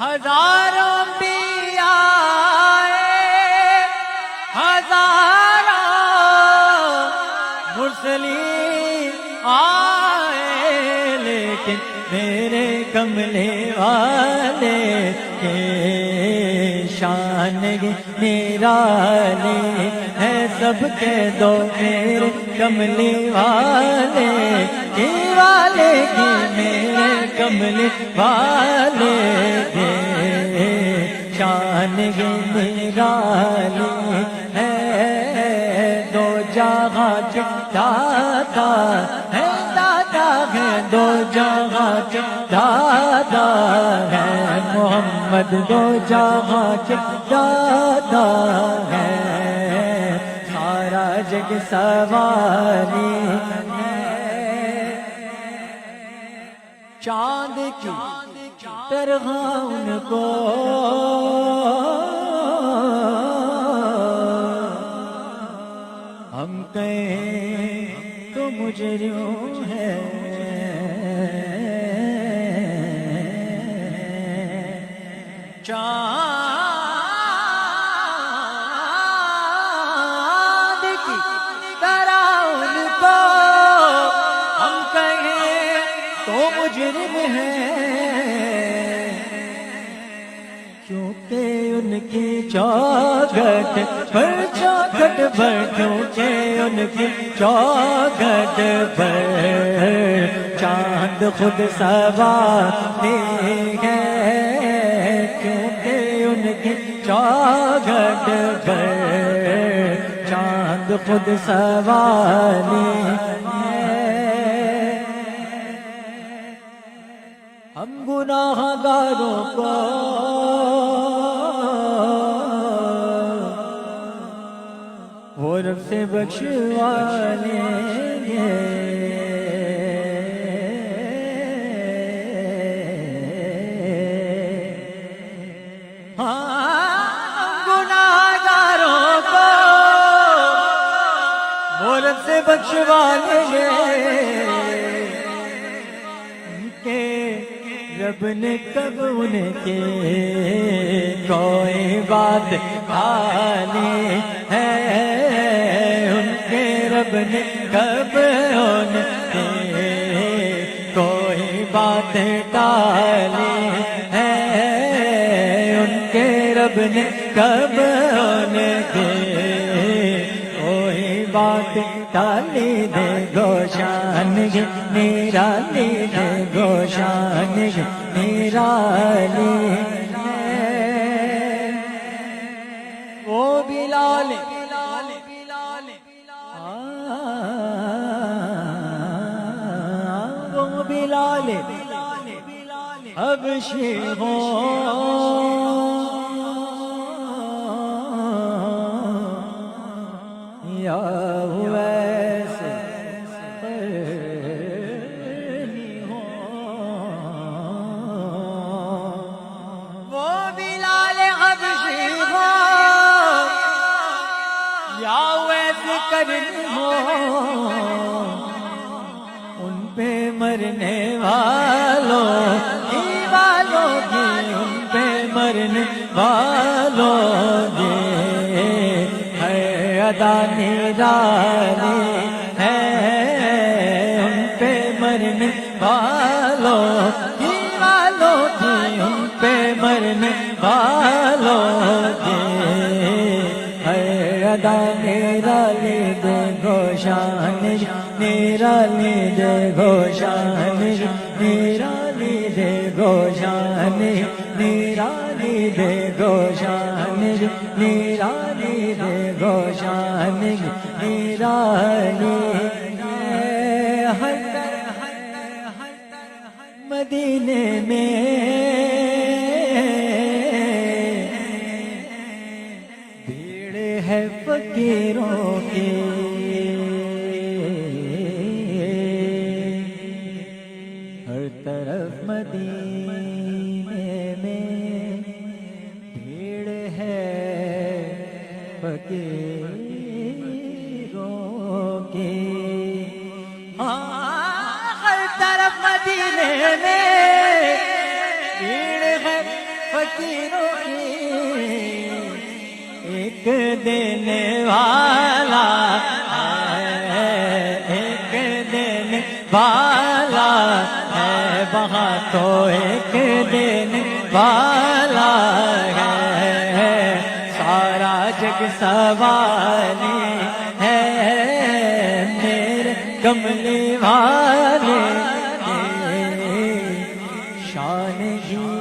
ہزاروں بھی آئے، ہزاروں مرسلین آئے، لیکن میرے کملے والے کے شان نرالی ہے، سب کے دو میرے کملے والے کی والے کی، میرے کملے والے کے شان نرالی ہے، دو جہاں دادا ہے، دادا ہے دو جہاں دادا ہے، محمد دو جہاں دادا ہے، سارا جگ سواری ہے، چاند کی طرح ان کو ہم کہیں تو مجرم ہے، چاند کی طرح ان کو ہم کہیں تو مجرم ہے، کیونکہ ان کی چوکھٹ پر چوکھٹ پر، کیونکہ ان کی چوکھٹ پر چاند خود سواری ہے، کیونکہ ان کی چوکھٹ پر چاند خود سواری ہے، ہم گناہ گاروں کو وہ رب سے بخشوا لیں گے، گناہ گاروں کو وہ رب سے بخشوا لیں گے، رب نے کب ان کے کوئی بات کھانی ہے، ان کے رب نے کب ان کے کوئی بات ٹالی ہے، ان کے رب نے کب ان کے کوئی بات ٹالی، دے گوشان نرالی، دے گوشان نرالی ہے، وہ بلال وہ بلال حبشی یا ویسے قرنی ہو، وہ بلال حبشی ہو یا ویسے قرنی ہو، ان پہ مرنے والوں کی ان پہ مرنے والوں کی ادا نرالی ہے، ان پہ مرنے والوں کی ان پہ مرنے والوں کی ادا نرالی، دے گوشان نرالی، دے گوشان نرالی، دے گوشان نرالی، دے گوشان نرالی، دے گوشان نرالی، مدینے میں بھیڑ ہے فقیروں کی، ہر طرف مدینے میں بھیڑ ہے فقیروں کی، ہر طرف مدینے میں بھیڑ ہے فقیروں کی، ایک دینے والا ہے، ایک دینے والا ہے، وہاں تو ایک دینے والا ہے، سارا جگ سوالی ہے، میرے کملی والے شان ہی